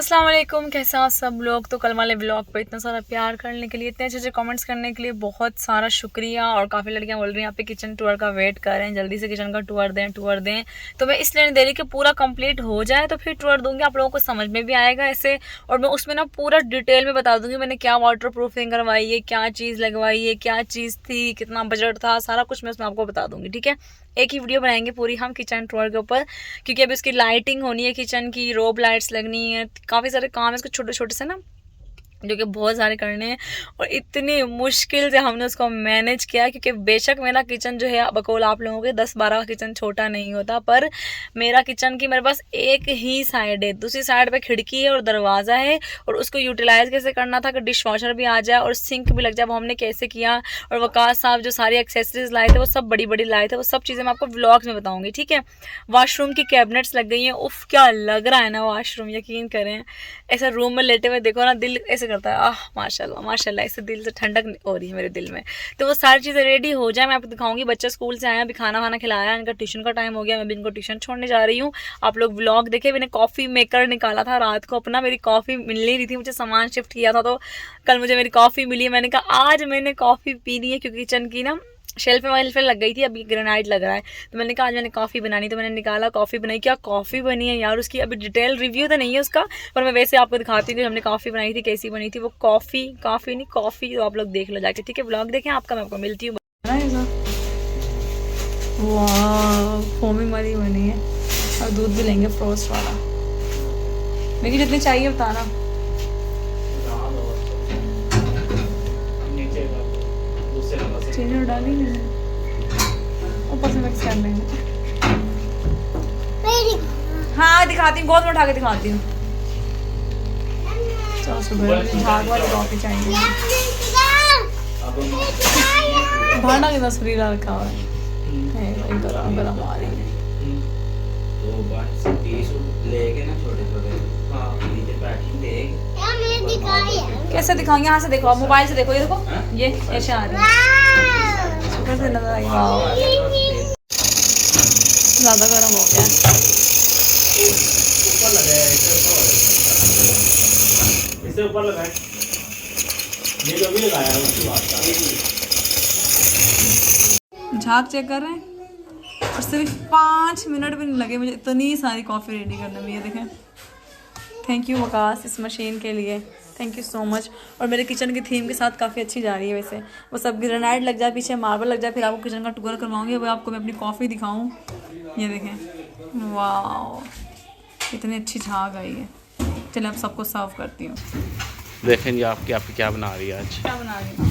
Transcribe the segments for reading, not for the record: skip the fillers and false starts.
अस्सलाम वालेकुम, कैसे हैं सब लोग। तो कल वाले ब्लॉग पे इतना सारा प्यार करने के लिए, इतने अच्छे अच्छे कमेंट्स करने के लिए बहुत सारा शुक्रिया। और काफ़ी लड़कियां बोल रही हैं यहाँ पे किचन टूर का वेट कर रहे हैं, जल्दी से किचन का टूर दें। तो मैं इसलिए नहीं दे रही कि पूरा कंप्लीट हो जाए तो फिर टूर दूंगी, आप लोगों को समझ में भी आएगा ऐसे। और मैं उसमें ना पूरा डिटेल में बता दूंगी मैंने क्या वाटर प्रूफिंग करवाई है, क्या चीज़ लगवाई है, क्या चीज़ थी, कितना बजट था, सारा कुछ मैं उसमें आपको बता दूंगी। ठीक है, एक ही वीडियो बनाएंगे पूरी हम किचन टूर के ऊपर, क्योंकि अभी उसकी लाइटिंग होनी है, किचन की रोब लाइट्स लगनी है, काफ़ी सारे काम है इसको छोटे छोटे से ना, जो कि बहुत सारे करने हैं। और इतनी मुश्किल से हमने उसको मैनेज किया, क्योंकि बेशक मेरा किचन जो है बकौल आप लोगों के 10-12 किचन छोटा नहीं होता, पर मेरा किचन की मेरे पास एक ही साइड है, दूसरी साइड पे खिड़की है और दरवाज़ा है। और उसको यूटिलाइज़ कैसे करना था कि डिश वॉशर भी आ जाए और सिंक भी लग जाए, वो हमने कैसे किया। और वकास साहब जो सारी एक्सेसरीज लाए थे वो सब बड़ी बड़ी लाए थे, वो सब चीज़ें मैं आपको व्लॉग्स में बताऊँगी। ठीक है, वॉशरूम की कैबिनेट्स लग गई हैं, उफ़ क्या लग रहा है ना वॉशरूम, यकीन करें। ऐसा रूम में लेटे हुए देखो ना, दिल ऐसे करता है आह माशाल्लाह माशाल्लाह, ऐसे दिल से ठंडक हो रही है मेरे दिल में। तो वो सारी चीज़ें रेडी हो जाए मैं आपको दिखाऊंगी। बच्चे स्कूल से आए, अभी खाना वाना खिलाया, इनका ट्यूशन का टाइम हो गया, मैं भी इनको ट्यूशन छोड़ने जा रही हूँ। आप लोग व्लॉग देखे, मैंने कॉफ़ी मेकर निकाला था रात को अपना, मेरी कॉफ़ी मिल नहीं रही थी, मुझे सामान शिफ्ट किया था, तो कल मुझे मेरी कॉफ़ी मिली। मैंने कहा आज मैंने कॉफ़ी पीनी है, क्योंकि किचन की ना शेल्फ में लग गई थी, अभी ग्रेनाइट लग रहा है, तो मैंने कहा आज मैंने कॉफ़ी बनानी, तो मैंने निकाला कॉफ़ी बनाई। क्या कॉफ़ी बनी है यार, उसकी अभी डिटेल रिव्यू तो नहीं है उसका, पर मैं वैसे आपको दिखाती हूँ कि हमने कॉफ़ी बनाई थी, कैसी बनी थी वो कॉफ़ी नहीं कॉफ़ी, तो आप लोग देख लो जाके। ठीक है, ब्लॉग देखें, आपका मैं आपको मिलती हूँ। वाह फोमिंग वाली बनी है, और दूध भी लेंगे फ्रोस्ट वाला। मेरी जितनी चाहिए बताना। चीनी डाली नहीं, ऊपर से मिक्स कर लेंगे। हाँ दिखाती हूँ, बहुत में उठा के दिखाती हूँ। चलो सुबह झाग वाली कॉफी चाहिए। भांडा कितना सुरीला रखा हुआ है, गरम गरम आ रही है। कैसे दिखाऊंगे, यहाँ से देखो, आप मोबाइल से देखो, ये देखो ये ऐसे आ रही है, सुपर से नजर आई। ज़्यादा गर्म हो गया, इससे ऊपर लगाए, ये जो भी लगाया है उसकी बात कर। झाग चेक कर रहे हैं, और सिर्फ 5 मिनट भी नहीं लगे मुझे इतनी सारी कॉफ़ी रेडी करने में। ये देखें, थैंक यू वकास इस मशीन के लिए, थैंक यू सो मच। और मेरे किचन की थीम के साथ काफ़ी अच्छी जा रही है वैसे, वो सब ग्रेनाइट लग जाए, पीछे मार्बल लग जाए, फिर आपको किचन का टूर करवाऊंगी। अब आपको मैं अपनी कॉफ़ी दिखाऊं, ये देखें, वाह इतनी अच्छी झाग आई है। चलिए अब सबको सर्व करती हूँ। देखें जी आपकी क्या बना रही है आज। क्या बना रही हूँ?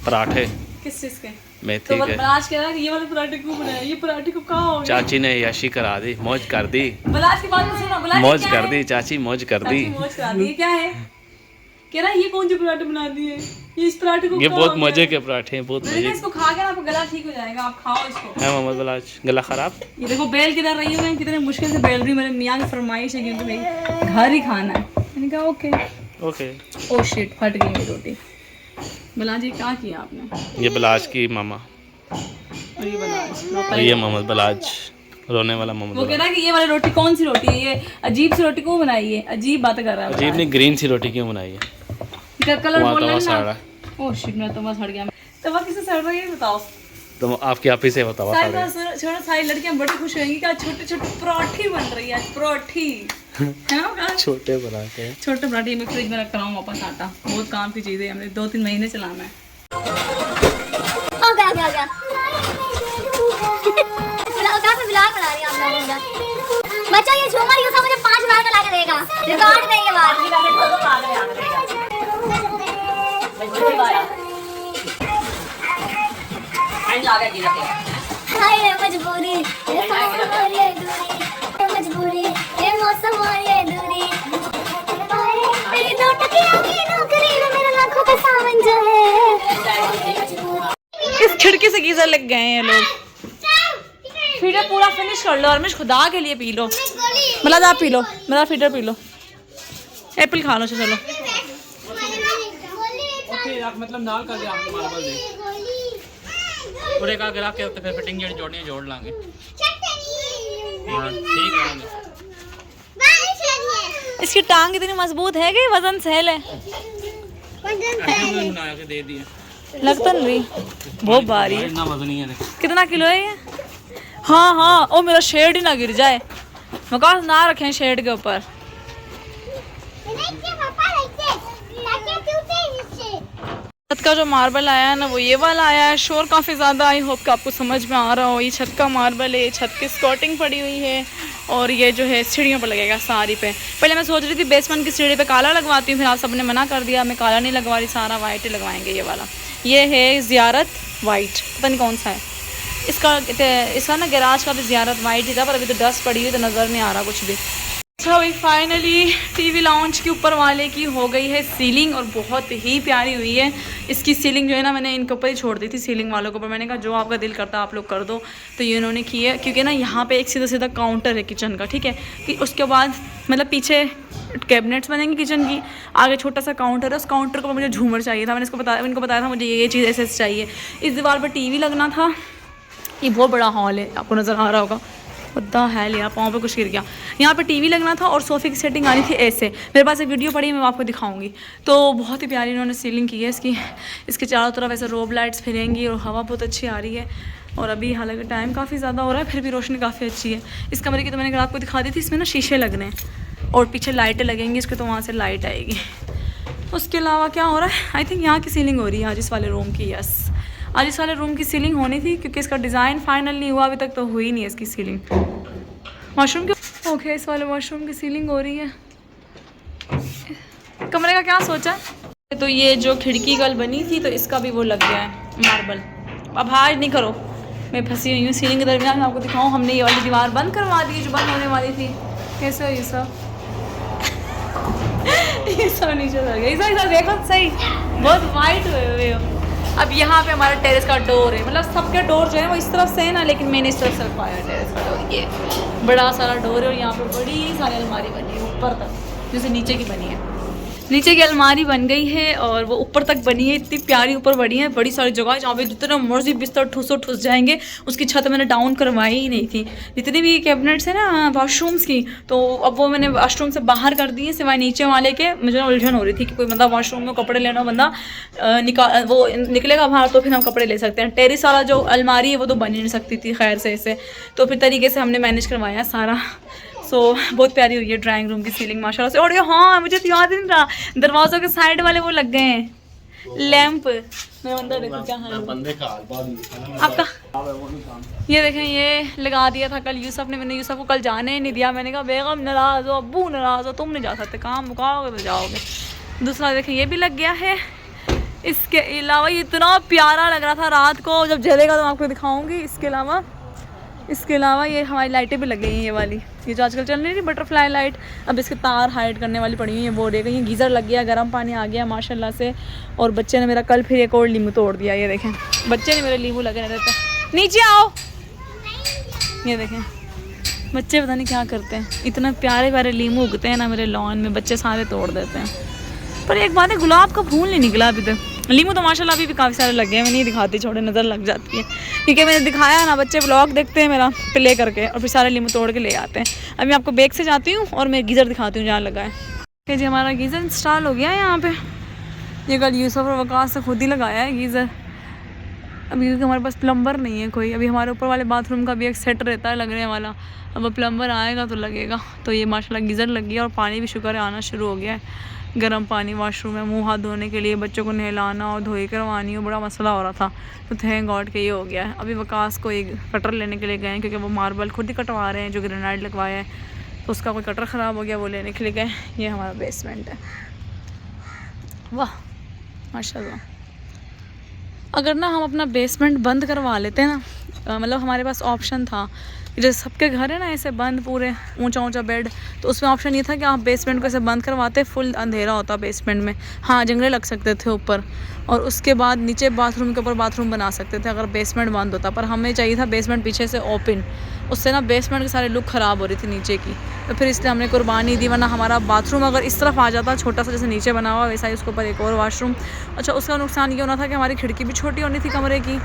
पराठे। किस चीज़ के? मेथी तो के। आज कह रहा है कि ये वाले पराठे क्यों बनाए, ये पराठे को कहाँ हो गए? चाची ने यशी करा दी, मौज कर दी। बलाज की बात सुनो, बलाज मौज कर दी चाची, मौज कर दी। मौज करा दी। क्या है? कह रहा है ये कौन से पराठे बना दिए, ये इस पराठे को ये बहुत मजे के पराठे हैं, बहुत मजे। इसको खा के ना आपका गला ठीक हो जाएगा, आप खाओ इसको। है मोहम्मद बलाज, गला खराब। ये देखो बेल किधर रही हूँ मैं, कितने मुश्किल से बेल रही हूँ, मेरे मियाँ की फरमाइश है क्योंकि भाई घर ही खाना है। मैंने कहा ओके ओके। ओ शिट, फट गई मेरी रोटी। बलाज ये क्या किया आपने? ये बलाज की मामा, और ये बलाज, और ये मोहम्मद बलाज, रोने वाला मोहम्मद वो कह बलाज। रहा है कि ये वाली रोटी कौन सी रोटी है, ये अजीब सी रोटी क्यों बनाई है, अजीब बातें कर रहा है। अजीब नहीं, ग्रीन सी रोटी क्यों बनाई है? कलर वहाँ बोल तवा रहा सड़ रहा है। ओह शिट, मेरा तवा सड़ गया। तवा किसे सड़ रहा है ये बताओ। तो आपकी आप ही से बताओ। सारी लड़कियां बड़ी खुश होंगी कि आज छोटे छोटे पराठे बन रही है, आज पराठी है। छोटे पराठे, छोटे पराठे मैं फ्रिज में रख रहा हूँ वापस, आटा बहुत काम की चीज़ है, हमने 2-3 महीने चलाना है। बच्चा ये झूमर यूं मुझे 5 बार का ला के देगा, रिकॉर्ड देंगे बात। हाय मजबूरी, मजबूरी, ये मौसम और ये दूरी, मेरी 2 टकिया की नौकरी में मेरा लाखों का सावन जो है। इस खिड़की से गीजर लग गए हैं लोग। फीडर पूरा फिनिश कर लो, और मैं खुदा के लिए पी लो, मतलब आप पी लो, मेरा फीडर पी लो, एप्पल खा लो। चलो ओके आप मतलब नाल कर दे, आपको मार्बल दे पूरे का गिरा के तो फिर फिटिंग जेडी जोड़नी है जोड़ लांगे। हां ठीक है। इसकी टांग इतनी मजबूत है कि वजन सहल है, बना के दे दिए। लगता नहीं बहुत भारी है। इतना वजन नहीं है देखो। कितना किलो है ये? हाँ हाँ, ओ मेरा शेड ही ना गिर जाए, मकान ना रखें शेड के ऊपर। छत का जो मार्बल आया है ना वो ये वाला आया है। शोर काफ़ी ज़्यादा, आई होप कि आपको समझ में आ रहा हो। ये छत का मार्बल है, छत की स्कॉटिंग पड़ी हुई है और ये जो है सीढ़ियों पर लगेगा सारी पे। पहले मैं सोच रही थी बेसमेंट की सीढ़ी पे काला लगवाती हूँ, फिर आप सबने मना कर दिया, मैं काला नहीं लगवा रही, सारा वाइट ही लगवाएंगे। ये वाला ये है ज़ियारत वाइट, पता नहीं कौन सा है इसका ना गैराज का भी ज़ियारत वाइट ही था, पर अभी तो डस्ट पड़ी हुई तो नज़र नहीं आ रहा कुछ भी। अच्छा भाई फाइनली टीवी लाउंज के ऊपर वाले की हो गई है सीलिंग और बहुत ही प्यारी हुई है। इसकी सीलिंग जो है ना मैंने इनके ऊपर ही छोड़ दी थी, सीलिंग वालों के ऊपर। मैंने कहा जो आपका दिल करता आप लोग कर दो, तो ये इन्होंने की है। क्योंकि ना यहाँ पे एक सीधा सीधा काउंटर है किचन का, ठीक है, कि उसके बाद मतलब पीछे कैबिनेट्स बनेंगे किचन की, आगे छोटा सा काउंटर है, उस काउंटर को मुझे झूमर चाहिए था। मैंने इनको बताया था मुझे ये चीज़ ऐसे चाहिए। इस दीवार पर टीवी लगना था। ये बहुत बड़ा हॉल है, आपको नज़र आ रहा होगा, पता है लिया पाँव पे कुछ गिर गया। यहाँ पे टीवी लगना था और सोफ़े की सेटिंग आनी थी ऐसे। मेरे पास एक वीडियो पड़ी है, मैं आपको दिखाऊंगी। तो बहुत ही प्यारी इन्होंने सीलिंग की है इसके चारों तरफ ऐसे रोब लाइट्स फिरेंगी और हवा बहुत अच्छी आ रही है। और अभी हालांकि टाइम काफ़ी ज़्यादा हो रहा है, फिर भी रोशनी काफ़ी अच्छी है। इस कमरे की तो मैंने आपको दिखा दी थी, इसमें ना शीशे लगने हैं और पीछे लाइटें लगेंगी इसके, तो वहाँ से लाइट आएगी। उसके अलावा क्या हो रहा है, आई थिंक यहाँ की सीलिंग हो रही है आज इस वाले रूम की। यस, आज इस वाले रूम की सीलिंग होनी थी क्योंकि इसका डिज़ाइन फाइनल नहीं हुआ अभी तक, तो हुई नहीं है इसकी सीलिंग। वॉशरूम की ओके, इस वाले वॉशरूम की सीलिंग हो रही है। कमरे का क्या सोचा? तो ये जो खिड़की कल बनी थी तो इसका भी वो लग गया है मार्बल। अब हाज नहीं करो, मैं फंसी हुई हूँ सीलिंग के दरमियान। मैं आपको दिखाऊँ, हमने ये वाली दीवार बंद करवा दी जो बंद होने वाली थी। कैसे हो ये सब ये सब नीचे लग गया, ये सब देखो सही, बहुत वाइट हुए हो। अब यहाँ पे हमारा टेरेस का डोर है, मतलब सबके डोर जो है वो इस तरफ से है ना, लेकिन मैंने इस तरफ से रखवाया है टेरेस का डोर। ये बड़ा सारा डोर है और यहाँ पे बड़ी सारी अलमारी बनी है ऊपर तक, जैसे नीचे की बनी है। नीचे की अलमारी बन गई है और वो ऊपर तक बनी है, इतनी प्यारी ऊपर बनी है, बड़ी सारी जगह है जहाँ पे जितना मर्जी बिस्तर ठुस जाएंगे। उसकी छत मैंने डाउन करवाई ही नहीं थी। जितनी भी कैबिनेट्स है ना वॉशरूम्स की, तो अब वो मैंने वॉशरूम से बाहर कर दी है, सिवाय नीचे वाले के। मुझे उलझन हो रही थी कि कोई बंदा वॉशरूम में कपड़े लेना, बंदा निकलेगा बाहर तो फिर हम कपड़े ले सकते हैं। टेरिस वाला जो अलमारी है वो तो बन ही नहीं सकती थी खैर से ऐसे, तो फिर तरीके से हमने मैनेज करवाया सारा। सो बहुत प्यारी हुई है ड्राइंग रूम की सीलिंग माशाल्लाह से। और ये हाँ, मुझे तो याद ही नहीं रहा, दरवाज़ों के साइड वाले वो लग गए हैं लैंप। मैं अंदर देखो क्या हाल है आपका। ये देखें, ये लगा दिया था कल यूसुफ ने। मैंने यूसुफ को कल जाने ही नहीं दिया। मैंने कहा बेगम नाराज़ हो, अब्बू नाराज़ हो, तुम नहीं जा सकते, काम मुकाओगे तो जाओगे। दूसरा देखें ये भी लग गया है। इसके अलावा ये इतना प्यारा लग रहा था रात को, जब जलेगा तो आपको दिखाऊँगी। इसके अलावा ये हमारी लाइटें भी लग गई हैं, ये वाली, ये जो आजकल चल रही थी बटरफ्लाई लाइट। अब इसके तार हाइड करने वाली पड़ी हुई है, वो रहेगा। ये गीज़र लग गया, गर्म पानी आ गया माशाल्लाह से। और बच्चे ने मेरा कल फिर एक और लींबू तोड़ दिया। ये देखें, बच्चे ने मेरे लींबू लगे रहते हैं। नीचे आओ, ये देखें बच्चे पता नहीं क्या करते हैं, इतना प्यारे प्यारे लींबू उगते हैं ना मेरे लॉन में, बच्चे सारे तोड़ देते हैं। पर एक बात है, गुलाब का फूल नहीं निकला अभी तक। लींबू तो माशाल्लाह अभी भी काफ़ी सारे लगे हैं, मैं नहीं दिखाती, छोड़े नज़र लग जाती है। क्योंकि मैंने दिखाया ना, बच्चे ब्लॉग देखते हैं मेरा प्ले करके और फिर सारे लींबू तोड़ के ले आते हैं। अभी मैं आपको बैग से जाती हूँ और मैं गीज़र दिखाती हूँ जहाँ लगा है। ठीक जी, हमारा गीज़र इंस्टॉल हो गया है यहाँ पे। ये कल यूसुफ और वकास से खुद ही लगाया है गीज़र। अभी क्योंकि हमारे पास प्लम्बर नहीं है कोई। अभी हमारे ऊपर वाले बाथरूम का भी एक सेट रहता है लगने वाला, अब प्लम्बर आएगा तो लगेगा। तो ये माशाल्लाह गीज़र लग गया और पानी भी शुक्र है आना शुरू हो गया है। गर्म पानी वॉशरूम में मुंह हाथ धोने के लिए, बच्चों को नहलाना और धोई करवानी हो, बड़ा मसला हो रहा था। तो थैंक गॉड के ये हो गया है। अभी वकास को एक कटर लेने के लिए गए हैं क्योंकि वो मार्बल खुद ही कटवा रहे हैं जो ग्रेनाइट लगवाया है, तो उसका कोई कटर ख़राब हो गया, वो लेने के लिए गए। ये हमारा बेसमेंट है। वाह माशाल्लाह। अगर ना हम अपना बेसमेंट बंद करवा लेते हैं ना, मतलब हमारे पास ऑप्शन था, जैसे सबके घर है ना ऐसे बंद पूरे ऊंचा ऊंचा बेड, तो उसमें ऑप्शन ये था कि आप बेसमेंट को ऐसे बंद करवाते, फुल अंधेरा होता बेसमेंट में। हाँ, जंगले लग सकते थे ऊपर, और उसके बाद नीचे बाथरूम के ऊपर बाथरूम बना सकते थे अगर बेसमेंट बंद होता। पर हमें चाहिए था बेसमेंट पीछे से ओपन, उससे ना बेसमेंट के सारे लुक ख़राब हो रही थी नीचे की, तो फिर इसलिए हमने कुर्बानी दी। वरना हमारा बाथरूम अगर इस तरफ आ जाता, छोटा सा जैसे नीचे बना हुआ वैसा ही उसके ऊपर एक और वॉशरूम। अच्छा, उसका नुकसान ये होना था कि हमारी खिड़की भी छोटी होनी थी कमरे की।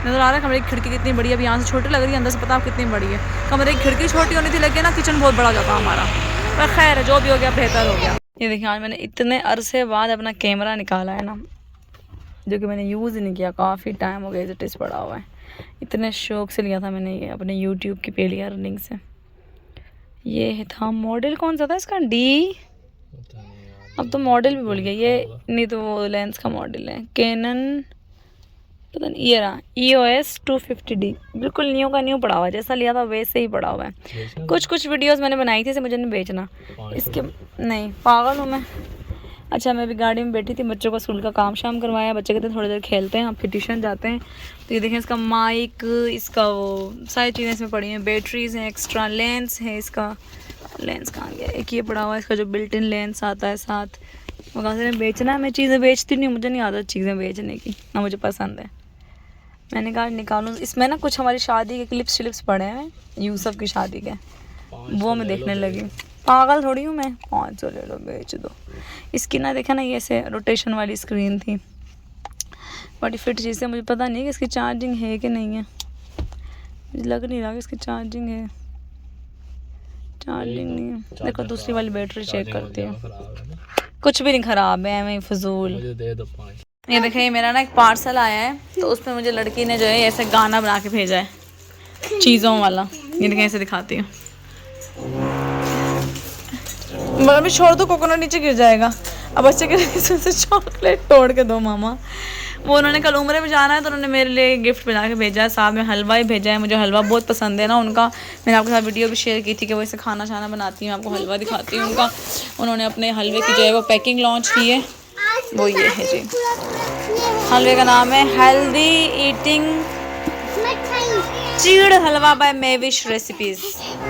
नज़र आ रहा है कमरे की खिड़की कितनी बड़ी है, अभी यहाँ से छोटी लग रही है, अंदर से पता आप कितनी बड़ी है। कमरे की खिड़की छोटी होनी थी, लेकिन ना किचन बहुत बड़ा जाता हमारा। पर खैर जो भी हो गया बेहतर हो गया। ये देखिए आज मैंने इतने अरसे बाद अपना कैमरा निकाला है ना, जो कि मैंने यूज़ नहीं किया, काफ़ी टाइम हो गया टेस्ट पड़ा हुआ है। इतने शौक से लिया था मैंने ये अपने यूट्यूब की पहली अर्निंग से। ये था मॉडल, कौन सा था इसका, डी, अब तो मॉडल भी भूल गया ये, नहीं तो वो लेंस का मॉडल है, कैनन पता नहीं, ये रहा EOS 250D, बिल्कुल न्यू का न्यू पड़ा हुआ है, जैसा लिया था वैसे ही पड़ा हुआ है। कुछ वीडियोस मैंने बनाई थी, इसे मुझे नहीं बेचना, इसके नहीं पागल हूँ मैं। अच्छा मैं अभी गाड़ी में बैठी थी, बच्चों को स्कूल का काम शाम करवाया, बच्चे कहते हैं थोड़ी देर खेलते हैं, आप फिर ट्यूशन जाते हैं। तो ये देखें इसका माइक, इसका वो सारी चीज़ें इसमें पड़ी हैं, बैटरीज हैं, एक्स्ट्रा लेंस है, इसका लेंस कहाँ गया, एक ये पड़ा हुआ है, इसका जो बिल्ट इन लेंस आता है साथ। वहाँ से बेचना, मैं चीज़ें बेचती नहीं, मुझे नहीं आदत चीज़ें बेचने की, ना मुझे पसंद है। मैंने कहा निकालूँ, इसमें ना कुछ हमारी शादी के क्लिप्स शिलिप्स पड़े हैं, यूसुफ की शादी के, वो मैं देखने लगी। पागल थोड़ी हूँ मैं, 500 ले लो बेच दो। इसकी ना देखा ना, ये ऐसे रोटेशन वाली स्क्रीन थी, बड़ी फिट चीज़ है, मुझे पता नहीं कि इसकी चार्जिंग है कि नहीं है, मुझे लग नहीं रहा कि इसकी चार्जिंग है, चार्जिंग नहीं है। देखो दूसरी वाली बैटरी चेक करती है, कुछ भी नहीं ख़राब है, मैं फजूल। ये देखिए मेरा ना एक पार्सल आया है, तो उसमें मुझे लड़की ने जो है ऐसे गाना बना के भेजा है चीज़ों वाला, ये देखिए ऐसे दिखाती हूँ। अभी छोड़ दो, कोकोनट नीचे गिर जाएगा। अब बच्चे के लिए चॉकलेट तोड़ के दो मामा। वो उन्होंने कल उम्रे में जाना है, तो उन्होंने मेरे लिए गिफ्ट बना के भेजा है, साथ में हलवा ही भेजा है। मुझे हलवा बहुत पसंद है ना उनका, मैंने आपके साथ वीडियो भी शेयर की थी कि वो इसे खाना छाना बनाती हूँ, आपको हलवा दिखाती हूँ उनका। उन्होंने अपने हलवे की जो है वो पैकिंग लॉन्च की है, वो ये है जी, हलवे का नाम है हेल्दी ईटिंग चीड़ हलवा बाय मेविश रेसिपीज़।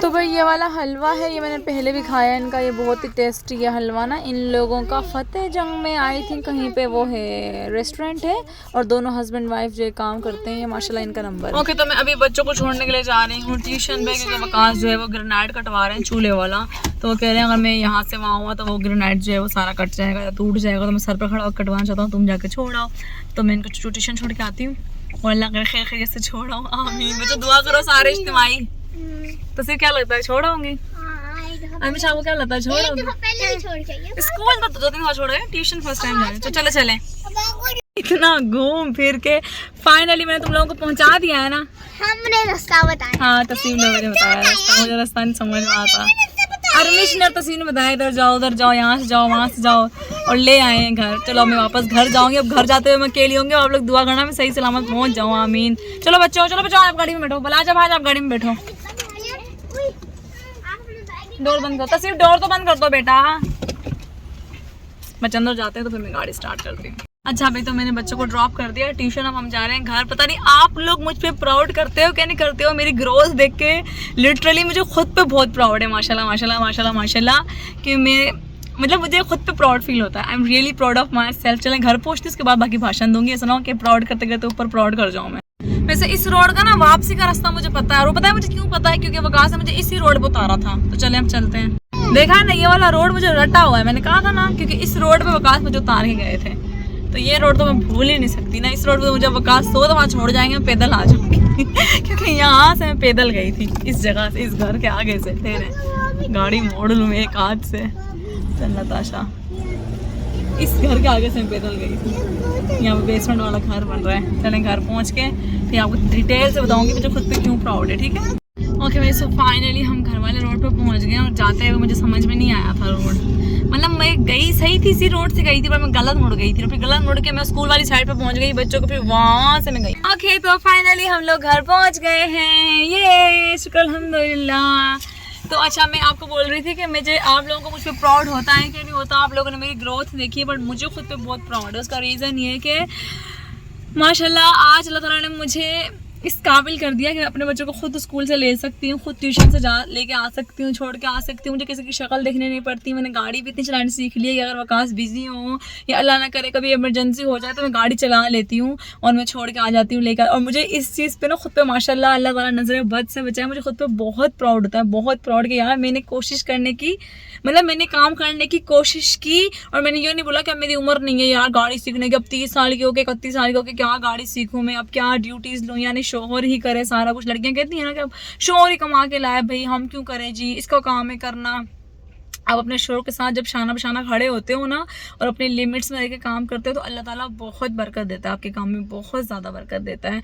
तो भाई ये वाला हलवा है, ये मैंने पहले भी खाया है इनका, ये बहुत ही टेस्टी है हलवा ना। इन लोगों का फतेह जंग में आई थिंक कहीं पे वो है रेस्टोरेंट है, और दोनों हस्बैंड वाइफ जो काम करते हैं, ये माशाल्लाह इनका नंबर। ओके तो मैं अभी बच्चों को छोड़ने के लिए जा रही हूँ ट्यूशन पे, क्योंकि वकास जो है वो ग्रेनाइट कटवा रहे हैं चूल्हे वाला, तो वो कह रहे हैं अगर मैं यहाँ से वहाँ हुआ तो वो ग्रेनाइट जो है वो सारा कट जाएगा या टूट जाएगा, तो मैं सर पर खड़ा होकर कटवाना चाहता हूँ, तुम जाकर छोड़ आओ। तो मैं इनको ट्यूशन छोड़ के आती हूँ, और अल्लाह करे खैर खैरियत से छोड़ आओ, आमीन। बच्चों दुआ करो सारे इज्तिमाई। तो फिर क्या लगता है छोड़ आओगे? अभी शाम को क्या लगता है छोड़ आओगे? स्कूल तो 2 दिन बाद छोड़ो, ट्यूशन फर्स्ट टाइम जाए। तो चलो चलें। इतना घूम फिर के फाइनली मैंने तुम लोगों को पहुंचा दिया है ना, हमने रास्ता बताया। हाँ तस्वीर ने मुझे बताया रास्ता, मुझे रास्ता नहीं समझ में आता। अरमिश ने तस्वीर ने बताया इधर जाओ उधर जाओ, यहाँ से जाओ वहाँ से जाओ, और ले आए हैं घर। चलो मैं वापस घर जाऊंगी, अब घर जाते हुए मैं अकेली होंगी, आप लोग दुआ करना मैं सही सलामत पहुँच जाऊँ, आमीन। चलो बच्चों आप गाड़ी में बैठो, भला जब आज आप गाड़ी में बैठो। डोर बंद करो, तस्वीर डोर तो बंद कर दो बेटा। बच्चे अंदर जाते हैं तो फिर मैं गाड़ी स्टार्ट करती हूँ। अच्छा अभी तो मैंने बच्चों को ड्रॉप कर दिया ट्यूशन, अब हम जा रहे हैं घर। पता नहीं आप लोग मुझ पे प्राउड करते हो क्या नहीं करते हो, मेरी ग्रोथ देख के लिटरली मुझे खुद पे बहुत प्राउड है, माशाल्लाह माशाल्लाह माशाल्लाह माशाल्लाह, कि मैं मतलब मुझे खुद पे प्राउड फील होता है। I am really proud of my self. चलें घर पहुँचती उसके बाद बाकी भाषण दूंगी, ऐसा ना हो कि प्राउड करते करते ऊपर प्राउड कर जाऊँ मैं। वैसे इस रोड का ना वापसी का रास्ता मुझे पता है, और पता है मुझे क्यों पता है, क्योंकि वकास से मुझे इसी रोड पे उतारा था। तो चले हम चलते हैं। देखा है ना ये वाला रोड मुझे रटा हुआ है, मैंने कहा था ना, क्योंकि इस रोड पे वकास मुझे उतार के गए थे, तो ये रोड तो मैं भूल ही नहीं सकती ना। इस रोड पे मुझे वकास 100 दफा छोड़ जाएंगे, मैं पैदल आ जाऊंगी क्योंकि यहाँ से मैं पैदल गई थी, इस जगह से, इस घर के आगे से। तेरे गाड़ी मोड़ लूँ एक हाथ से, चल नताशा, इस घर के आगे से मैं पैदल गई थी। यहाँ पे बेसमेंट वाला घर बन रहा है। चलें घर पहुँच के फिर आपको डिटेल से बताऊँगी मुझे खुद पे क्यों प्राउड है, ठीक है। ओके भाई सो फाइनली हम घर वाले रोड पे पहुँच गए, और जाते हुए मुझे समझ में नहीं आया था रोड, मतलब मैं गई सही थी, इसी रोड से गई थी, पर मैं गलत मुड़ गई थी, और फिर गलत मुड़ के मैं स्कूल वाली साइड पे पहुंच गई बच्चों को, फिर वहां से मैं गई। ओके तो फाइनली हम लोग घर पहुंच गए हैं, ये शुक्र अल्हम्दुलिल्लाह। तो अच्छा मैं आपको बोल रही थी कि मुझे आप लोगों को मुझ पर प्राउड होता है कि नहीं होता, आप लोगों ने मेरी ग्रोथ देखी है, बट मुझे खुद पे बहुत प्राउड है। उसका रीज़न ये है कि माशाल्लाह आज अल्लाह ताला ने मुझे इस काबिल कर दिया कि अपने बच्चों को खुद स्कूल से ले सकती हूँ, खुद ट्यूशन से लेके आ सकती हूँ, छोड़ के आ सकती हूँ, मुझे किसी की शक्ल देखने नहीं पड़ती। मैंने गाड़ी भी इतनी चलानी सीख ली है कि अगर वकास बिजी हो या अल्लाह ना करे कभी इमरजेंसी हो जाए तो मैं गाड़ी चला लेती हूँ और मैं छोड़ के आ जाती हूँ लेकर। और मुझे इस चीज़ पे ना खुद पे माशाल्लाह अल्लाह ताला नज़र बद से बचाए, मुझे खुद पे बहुत प्राउड होता है, बहुत प्राउड कि यार मैंने कोशिश करने की, मतलब मैंने काम करने की कोशिश की। और मैंने ये नहीं बोला कि अब मेरी उम्र नहीं है यार गाड़ी सीखने की, अब 30 साल की हो गई, 31 साल की हो गई, क्या गाड़ी सीखूँ मैं, अब क्या ड्यूटीज़ लूँ, यानी शोहर ही करे सारा कुछ। लड़कियां कहती हैं ना कि अब शोहर ही कमा के लाए, भाई हम क्यों करें जी, इसका काम है करना। आप अपने शोर के साथ जब शाना बशाना खड़े होते हो ना और अपनी लिमिट्स में रह के काम करते हो तो अल्लाह ताला बहुत बरकत देता है, आपके काम में बहुत ज़्यादा बरकत देता है।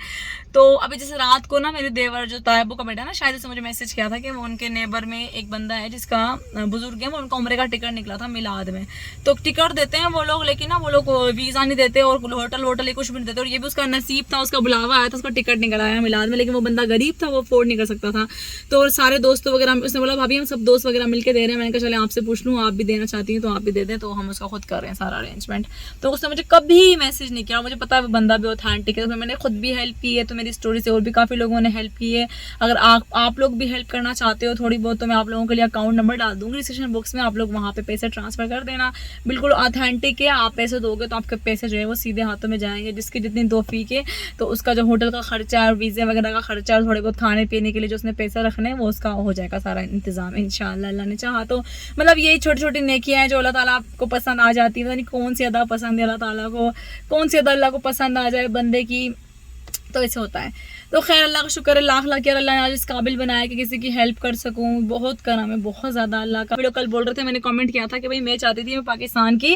तो अभी जैसे रात को ना मेरे देवर जो तायबू का बेटा ना, शायद उसने मुझे मैसेज किया था कि वो उनके नेबर में एक बंदा है जिसका बुजुर्ग है, वो उनका उम्रे का टिकट निकला था मिलाद में। तो टिकट देते हैं वो लोग, लेकिन ना वो लोग वीज़ा नहीं देते और होटल ये कुछ भी नहीं देते। और ये भी उसका नसीब था, उसका बुलावा आया था, उसका टिकट निकल आया मिलाद में, लेकिन वो बंदा गरीब था, वो अफोर्ड नहीं कर सकता था। तो सारे दोस्तों वगैरह, उसने बोला भाभी हम सब दोस्त वगैरह मिलकर दे रहे हैं। मैंने कहा चले आपसे पूछ लूँ, आप भी देना चाहती हैं तो आप भी दे दें। तो हम उसका खुद कर रहे हैं सारा अरेंजमेंट। तो उसने मुझे कभी मैसेज नहीं किया, मुझे पता है वो बंदा भी ऑथेंटिक है। तो मैंने खुद भी हेल्प की है, तो मेरी स्टोरी से और भी काफ़ी लोगों ने हेल्प की है। अगर आप लोग भी हेल्प करना चाहते हो थोड़ी बहुत, तो मैं आप लोगों के लिए अकाउंट नंबर डाल दूँगी डिस्क्रिप्शन बॉक्स में, आप लोग वहाँ पे पैसे ट्रांसफ़र कर देना। बिल्कुल ऑथेंटिक है, आप पैसे दोगे तो आपके पैसे जो है वो सीधे हाथों में जाएंगे। जिसकी जितनी तौफीक है तो उसका जो होटल का खर्चा और वीज़े वगैरह का खर्चा और थोड़े बहुत खाने पीने के लिए जो उसने पैसा रखने हैं वो उसका हो जाएगा सारा इंतज़ाम इंशाअल्लाह, अल्लाह ने चाहा तो। मतलब यही छोटी छोटी नेकियां हैं जो अल्लाह ताला आपको पसंद आ जाती है। पता नहीं कौन सी अदा पसंद है अल्लाह ताला को, कौन सी अदा अल्लाह को पसंद आ जाए बंदे की, तो ऐसे होता है। तो खैर अल्लाह का शुक्र है, लाख लाख यार अल्लाह ने आज इस काबिल बनाया कि किसी की हेल्प कर सकूं। बहुत करम है, बहुत ज़्यादा अल्लाह का। लोग कल बोल रहे थे, मैंने कमेंट किया था कि भाई मैं चाहती थी मैं पाकिस्तान की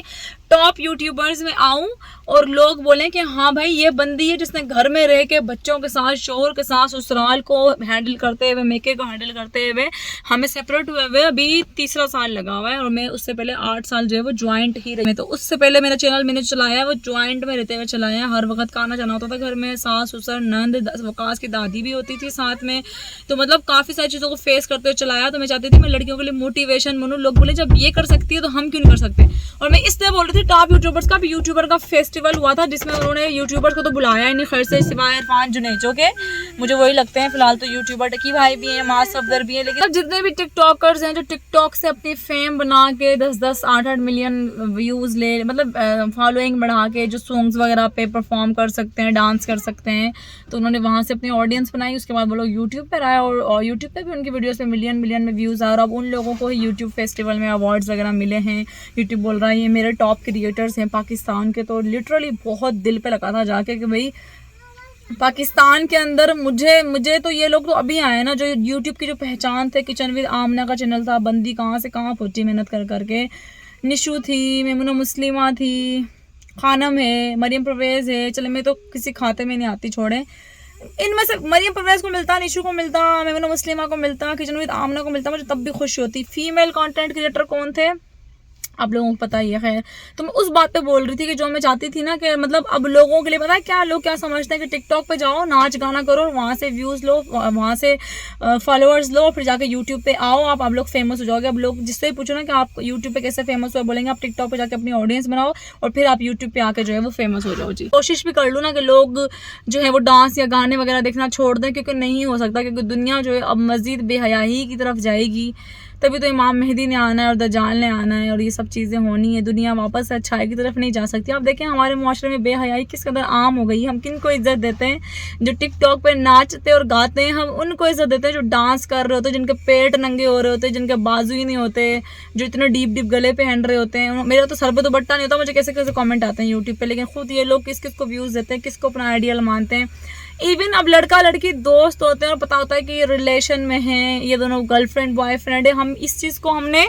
टॉप यूट्यूबर्स में आऊं और लोग बोलें कि हाँ भाई ये बंदी है जिसने घर में रह के बच्चों के साथ, शोहर के साथ, ससुराल को हैंडल करते हुए, मेके को हैंडल करते हुए, हमें सेपरेट हुए हुए अभी 3रा साल लगा हुआ है। और मैं उससे पहले 8 साल जो है वो ज्वाइंट ही रही। तो उससे पहले मेरा चैनल मैंने चलाया वो ज्वाइंट में रहते हुए चलाया। हर वक्त खाना जाना होता था घर में, सास ससुर नंद वकास की दादी भी होती थी साथ में। तो मतलब काफ़ी सारी चीज़ों को फेस करते हुए चलाया। तो मैं चाहती थी मैं लड़कियों के लिए मोटिवेशन बनूं। लोग बोले जब ये कर सकती है तो हम क्यों नहीं कर सकते। और मैं इसलिए बोल रही थी टॉप यूट्यूबर्स का भी यूट्यूबर का फेस्टिवल हुआ था जिसमें उन्होंने यूट्यूबर्स को तो बुलाया ही नहीं खैर से, सिवाय इरफान जुनेजो के। मुझे वही लगते हैं फिलहाल तो यूट्यूबर, टकी भाई भी हैं, मास सफदर भी हैं। लेकिन जितने भी टिकटॉकर्स हैं जो टिकटॉक से अपनी फेम बना के 10-10, 8-8 मिलियन व्यूज़ ले, मतलब फॉलोइंग बढ़ा के जो सॉन्ग्स वगैरह पे परफॉर्म कर सकते हैं, डांस कर सकते हैं, तो उन्होंने वहाँ से अपनी ऑडियंस बनाई। उसके बाद वो लोग यूट्यूब पर आए और यूट्यूब पे भी उनकी वीडियोस पे मिलियन में व्यूज़ आ रहा। अब उन लोगों को ही यूट्यूब फेस्टिवल में अवार्ड्स वगैरह मिले हैं। यूट्यूब बोल रहा है ये मेरे टॉप क्रिएटर्स हैं पाकिस्तान के। तो लिटरली बहुत दिल पे लगा था जाके कि भाई पाकिस्तान के अंदर मुझे तो ये लोग तो अभी आए ना, जो यूट्यूब की जो पहचान थे। किचन विद आमना का चैनल था, बंदी कहाँ से कहाँ पहुँची मेहनत कर करके। निशू थी, मेमुना मुस्लिमा थी, खानम है, मरियम परवेज़ है। चले मैं तो किसी खाते में नहीं आती, छोड़े। इनमें से मरियम परवेज़ को मिलता, निशू को मिलता, मेमुना मुस्लिमा को मिलता, किचन विद आमना को मिलता, मुझे तब भी खुशी होती। फीमेल कंटेंट क्रिएटर कौन थे आप लोगों को पता ही है। खैर तो मैं उस बात पे बोल रही थी कि जो मैं चाहती थी ना कि मतलब अब लोगों के लिए पता है क्या, लोग क्या समझते हैं कि टिकटॉक पे जाओ, नाच गाना करो, वहाँ से व्यूज़ लो, वहाँ से फॉलोअर्स लो, फिर जाके यूट्यूब पे आओ, आप लोग फेमस हो जाओगे। अब लोग जिससे भी पूछो ना कि आप यूट्यूब पे कैसे फेमस हुए, बोलेंगे आप टिकटॉक पे जाके अपनी ऑडियंस बनाओ और फिर आप यूट्यूब पे आके जो है वो फेमस हो जाओ। जी कोशिश भी कर लो ना कि लोग जो है वो डांस या गाने वगैरह देखना छोड़ दें, क्योंकि नहीं हो सकता, क्योंकि दुनिया जो है अब मज़ीद बेहयाई की तरफ जाएगी। तभी तो इमाम मेहदी ने आना है और दज्जाल ने आना है और ये सब चीज़ें होनी है। दुनिया वापस से अच्छाई की तरफ नहीं जा सकती। आप देखें हमारे मुआशरे में बेहयाई किस कदर आम हो गई। हम किन को इज्जत देते हैं? जो टिकटॉक पे नाचते और गाते हैं, हम उनको इज्जत देते हैं जो डांस कर रहे होते हैं, जिनके पेट नंगे हो रहे होते हैं, जिनके बाजू ही नहीं होते, जो इतने डीप गले पहन रहे होते हैं। मेरा तो सर पे तो बट्टा नहीं होता, मुझे कैसे कैसे कमेंट आते हैं यूट्यूब पे, लेकिन खुद ये लोग किस किस को व्यूज़ देते हैं, किसको अपना आइडियल मानते हैं। इवन अब लड़का लड़की दोस्त होते हैं और पता होता है कि ये रिलेशन में हैं, ये दोनों गर्लफ्रेंड बॉयफ्रेंड है। हम इस चीज़ को हमने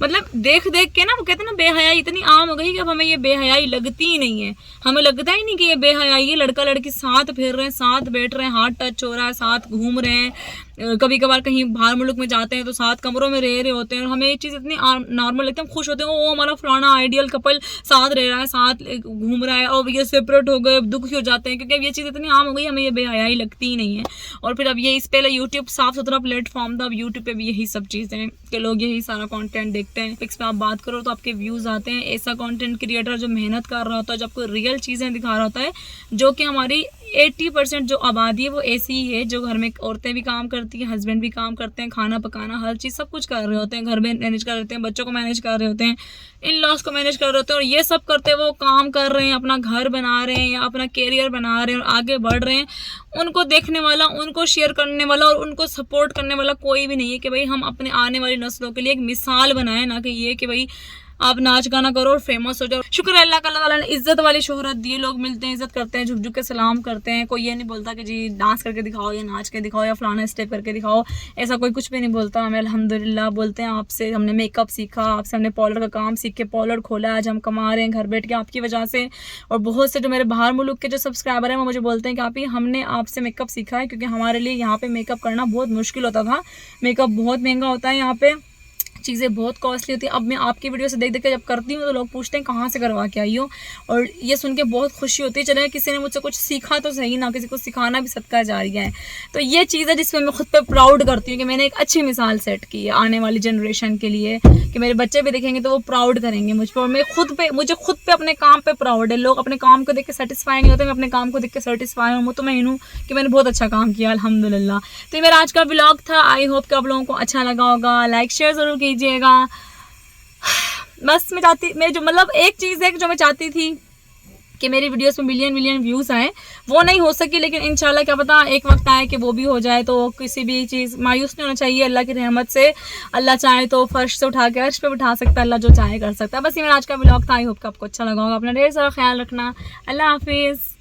मतलब देख के ना, वो कहते हैं ना बेहयाई इतनी आम हो गई कि अब हमें ये बेहयाई लगती ही नहीं है। हमें लगता ही नहीं कि ये बेहयाई है। लड़का लड़की साथ फिर रहे हैं, साथ बैठ रहे हैं, हाथ टच हो रहा है, साथ घूम रहे हैं, कभी कभार कहीं बाहर मुल्क में जाते हैं तो साथ कमरों में रह रहे होते हैं और हमें ये चीज़ इतनी नॉर्मल लगती है। हम खुश होते हैं, वो हमारा फलाना आइडियल कपल साथ रह रहा है, साथ घूम रहा है, और ये सेपरेट हो गए, दुखी हो जाते हैं क्योंकि अब ये चीज़ इतनी आम हो गई, हमें ये बेहयाई लगती ही नहीं है। और फिर अब ये इस पहले यूट्यूब साफ सुथरा प्लेटफॉर्म था, अब यूट्यूब पे भी यही सब चीज़ें कि लोग यही सारा कंटेंट देखते हैं। पिक्स पे आप बात करो तो आपके व्यूज़ आते हैं। ऐसा कंटेंट क्रिएटर जो मेहनत कर रहा होता है, जो आपको रियल चीज़ें दिखा रहा होता है, जो कि हमारी 80% जो आबादी है वो ऐसी ही है, जो घर में औरतें भी काम करती हैं, हस्बैंड भी काम करते हैं, खाना पकाना हर चीज़ सब कुछ कर रहे होते हैं, घर में मैनेज कर रहे होते हैं, बच्चों को मैनेज कर रहे होते हैं, इन लॉस को मैनेज कर रहे होते हैं। और ये सब करते वो काम कर रहे हैं, अपना घर बना रहे हैं या अपना कैरियर बना रहे हैं और आगे बढ़ रहे हैं। उनको देखने वाला, उनको शेयर करने वाला और उनको सपोर्ट करने वाला कोई भी नहीं है कि भाई हम अपने आने वाली नस्लों के लिए एक मिसाल बनाएं, ना कि ये कि भाई आप नाच गाना करो और फेमस हो जाओ। शुक्र है अल्लाह का, अल्लाह ताला ने इज्जत वाली शोहरत दी। लोग मिलते हैं, इज्जत करते हैं, झुक झुक के सलाम करते हैं। कोई ये नहीं बोलता कि जी डांस करके दिखाओ या नाच के दिखाओ या फलाना स्टेप करके दिखाओ, ऐसा कोई कुछ भी नहीं बोलता। हमें अल्हम्दुलिल्लाह बोलते हैं आपसे हमने मेकअप सीखा, आपसे हमने पार्लर का काम सीख के पार्लर खोला, आज हम कमा रहे हैं घर बैठ के आपकी वजह से। और बहुत से जो मेरे बाहर मुल्क के जो सब्सक्राइबर हैं वो मुझे बोलते हैं कि आप ही हमने आपसे मेकअप सीखा है, क्योंकि हमारे लिए यहाँ पे मेकअप करना बहुत मुश्किल होता था। मेकअप बहुत महंगा होता है यहाँ पे, चीज़ें बहुत कॉस्टली होती है। अब मैं आपकी वीडियो से देख देख के जब करती हूँ तो लोग पूछते हैं कहाँ से करवा के आई हो, और ये सुन के बहुत खुशी होती है। चले किसी ने मुझसे कुछ सीखा तो सही ना, किसी को सिखाना भी सदका जारिया है। तो ये चीज़ है जिसमें मैं खुद पे प्राउड करती हूँ कि मैंने एक अच्छी मिसाल सेट की है आने वाली जनरेशन के लिए, कि मेरे बच्चे भी देखेंगे तो वो प्राउड करेंगे मुझ पर। और मुझे खुद पे अपने काम पे प्राउड है। लोग अपने काम को देख के सेटिस्फाई नहीं होते, मैं अपने काम को देख के सेटिस्फाई हूँ, मुतमईन हूँ कि मैंने बहुत अच्छा काम किया अल्हम्दुलिल्लाह। तो ये मेरा आज का व्लॉग था। आई होप कि आप लोगों को अच्छा लगा होगा। लाइक शेयर ज़रूर कीजिएगा। बस मैं जो मतलब एक चीज़ है जो मैं चाहती थी कि मेरी वीडियोस में मिलियन व्यूज़ आए, वो नहीं हो सकी, लेकिन इंशाल्लाह क्या पता एक वक्त आए कि वो भी हो जाए। तो किसी भी चीज़ मायूस नहीं होना चाहिए। अल्लाह की रहमत से अल्लाह चाहे तो फर्श से उठा के अर्श पे बिठा सकता है, अल्लाह जो चाहे कर सकता है। बस ये मेरा आज का व्लॉग था। आई होप कि आपको अच्छा लगा होगा। अपना ढेर सारा ख्याल रखना। अल्लाह हाफिज़।